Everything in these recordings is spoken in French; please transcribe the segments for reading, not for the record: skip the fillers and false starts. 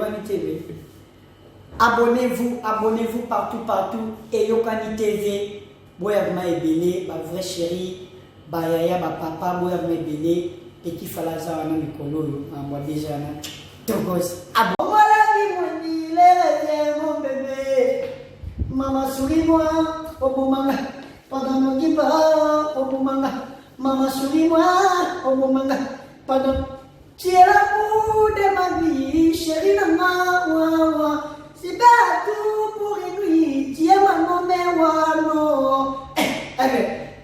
Yokani TV. Abonnez-vous partout. Et Yokani TV. Boyagma ebele, ba vrai chéri, ba yaya, ba papa, boyagma ebele. Petit falaza wana mikolo yo, amwa déjà na. Togos. Voilà mon bébé. Maman souris-moi, oh mon manga. Pendant mon guipa, oh mon manga. Maman souris-moi, oh mon manga. Pendant tu es l'amour de ma vie, chérie nana, wawa. C'est pas tout pour une nuit, tu es ma maman,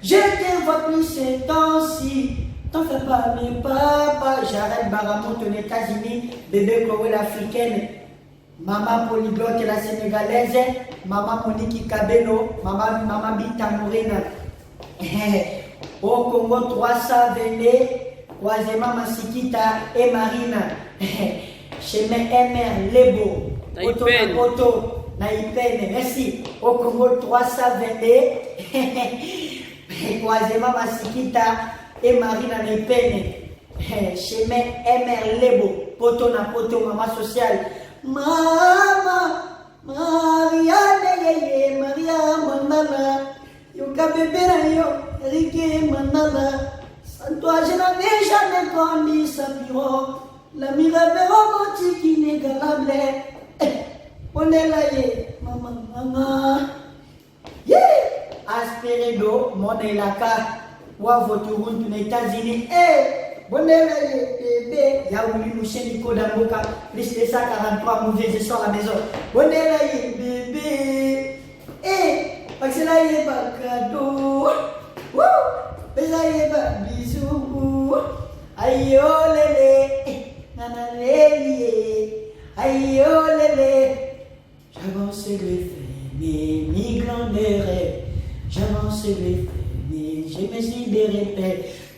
je te vois plus ces temps-ci. T'en fais pas, mais papa, j'arrête Baramont aux États-Unis, bébé Chloé l'africaine, maman polyglotte la sénégalaise, maman Monique Kabeno, maman Bita Morena. Au Congo 300 Véné, Croisement Masikita et Marina. Chemin MR Lebo, Auto, Naïpene, merci. Au Congo 300 Véné, Croisement Masikita et Marina Naïpene. Chemin MR Lebo, Poto na Poto, maman sociale. Maman, Maria, Maria, Mandala, Yoka bébé na yo, Ricky Mandala. Sans toi, je n'avais jamais connu sa bureau. La mirabelle romantique inégalable. On est là, maman. Yeah! Aspiré d'eau, mon élaka. Wa votre route aux États-Unis. On est là, bébé. Yaouli Mouché Nico Damboka. Plus de 143 mauvais, je sors à la maison. On est là, bébé. Parce que là, il est pas cadeau. Bisous, aïe oh lélé, nanalélé, aïe oh lélé. J'avance les fermés, migrants des rêves. J'avance les fermés, je me suis dérépé.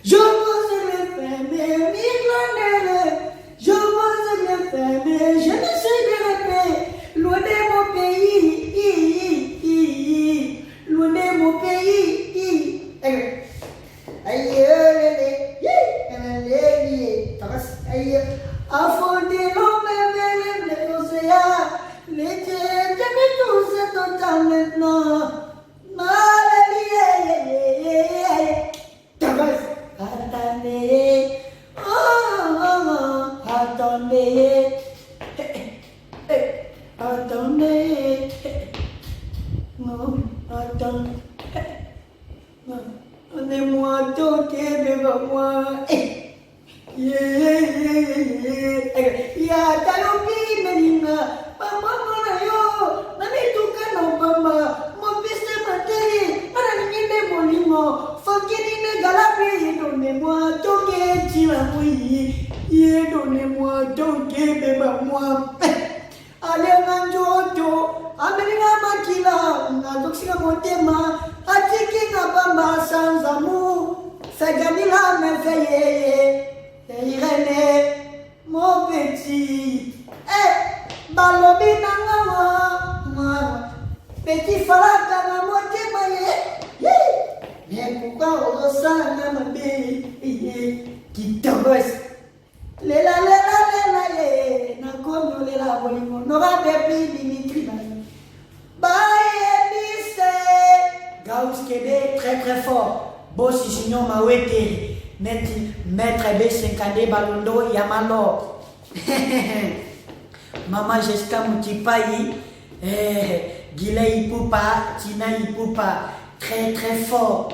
J'avance les fermés, migrants des rêves. J'avance les fermés, je me suis dérépé. Loin de mon pays, loin de mon pays. Aïe, aïe, affondé l'homme, les océans, les dieux, j'aime tout ce total maintenant. Attendez, attendez, non, attendez. Donnez-moi ton cœur devant moi. Ya talopi menina, mama mana yo, nani tuka no mama, mo piste materi, ana ningine molimo, fakini ne galabi, donnez-moi ton cœur tiramui, donnez-moi ton cœur devant moi. Ale nanjoto, amenina makila, nadoksika motema, atiki na bamba sans amour, fait gagner la merveille. Irene, mon petit, balobi nanga petit falaka na motema mais pourquoi on ressent na mabe qui t'embesse lela na kono lela bolingo nora depuis Dimitri Gauss Québec très fort boss Junior Mawete Maître B50 Balondo Yamalo Maman Jessica Moutipayi Gila Ipupa Tina Ipupa très fort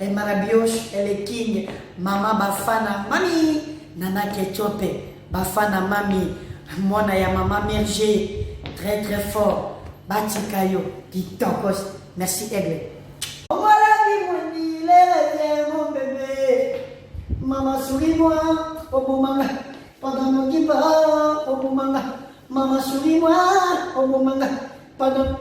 elle Marabioche elle est king Maman Bafana Mami Nana Ketchope Bafana Mami Mona ya Maman Merger très fort Batikayo Kitokos merci Aigle. Mon bébé, maman souris-moi, oh mon manga, pendant mon guipa, oh mon manga, maman souris-moi, oh mon manga, pendant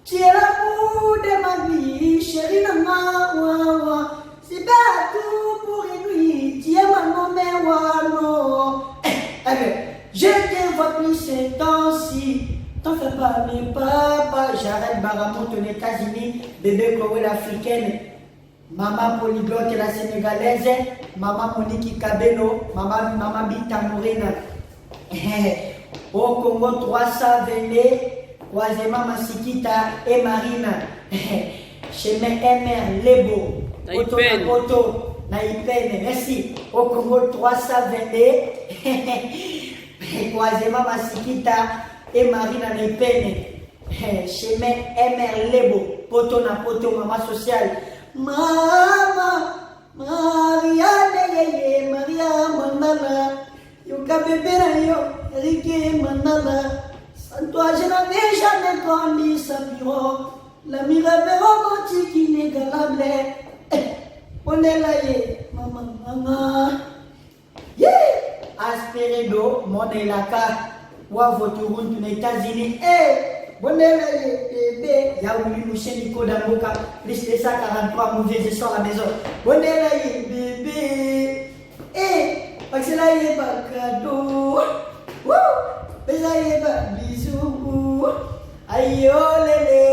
tu es l'amour de ma vie, chérie nana, wawa, c'est pas tout pour une nuit, tu es ma maman, je te vois plus ces temps-ci. T'en fais pas, mais papa, j'arrête Baramont aux États-Unis, bébé Chloé l'africaine. Maman polyglotte la sénégalaise, maman Monique Kabeno, maman Bita Morena. Au Congo 322, croisement Masikita et Marina. Chemin MR Lebo. Auto na Poto na Ipene. Merci. Au Congo 322, croisement Masikita et Marina na Ipene. Chemin MR Lebo. Poto na Poto, maman sociale. Mama Maria Yeye Maria Mandala. Yoka bébé na yo Ricky Mandala. Sans toi je n'avais jamais connu sa bureau. La mirabelle qui inégalable. On est là, maman. Yeah! Asperedo, mon elaka. Wa voturun aux États-Unis. On est là, bébé. Ya voulu nous chez Nico Damboka. Liste ça 43 mauvais sort à la maison. On est là, bébé. Parce que là, il est pas cadeau. Mais là, il est pas bisous. Aïe, oh, lélé.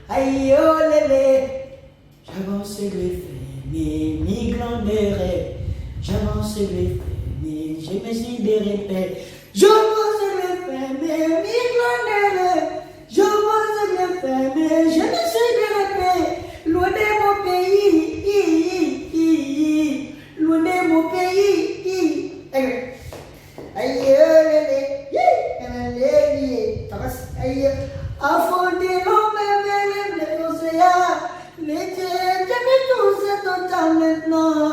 Aïe, oh, lélé. J'avance les fermés, mi glandere. J'avance les fermés, je me suis dérépé. J'avance les fermés, mi glandere. J'avance les fermés, je me suis dérépé. Loin de mon pays, loin de mon pays. Aïe, oh, lélé. Aïe, affondé l'homme, les océans. Les dieux, j'aime tout ce temps maintenant.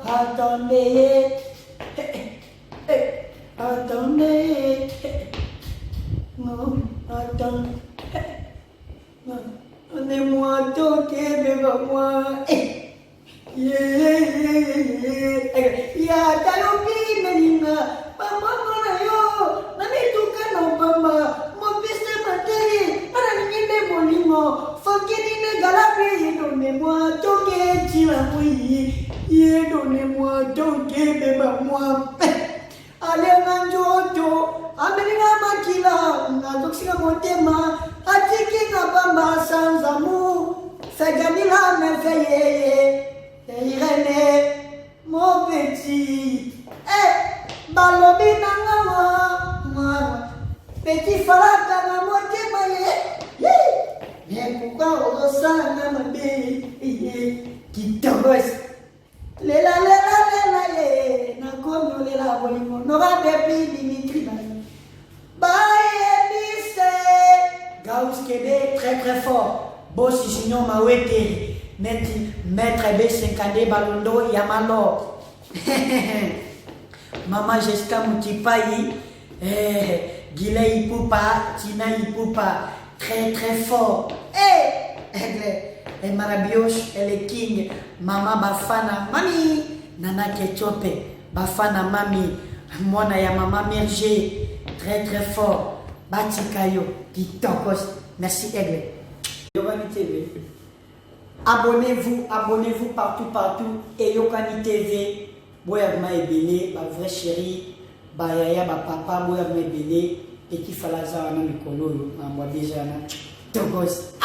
Attendez, attendez, non, attendez, donnez-moi ton cœur devant moi. Ya talobi menina mama mana yo nani tukano mama mo piste materi para ningine molimo fakini ne galabi donnez-moi ton cœur tiramui donnez-moi ton cœur devant moi. Allez manjoto ameninga makila ngazoksika motema atiki na bamba sans amour faganila merveille. Irene, mon petit, balobi nanga petit falaka na moitié maye. Mais pourquoi on ressent na mabe qui t'embose? Lela na kono lela bolimo nora bebi Dimitri Bani. Baye bise Gauss Kébé très très fort. Boss Junior Mawete. Maître B50 Balondo Yamalo. Maman Jessica Moutipayi, Guilé Ipupa, Tina Ipupa, très très fort. Et Marabioche, elle est king. Maman Bafana, mami, Nana Ketchope, Bafana mami, Mona ya maman Merger, très très fort. Batikayo, Kitokos, merci Aigle. Yovani TV. Abonnez-vous partout. Et Yokani TV, Boyagma Ebele, ma vraie chérie, Bayaya, ma papa, Boyagma Ebele, et qui falaza, on a mis Kololo, moi déjà, Togos.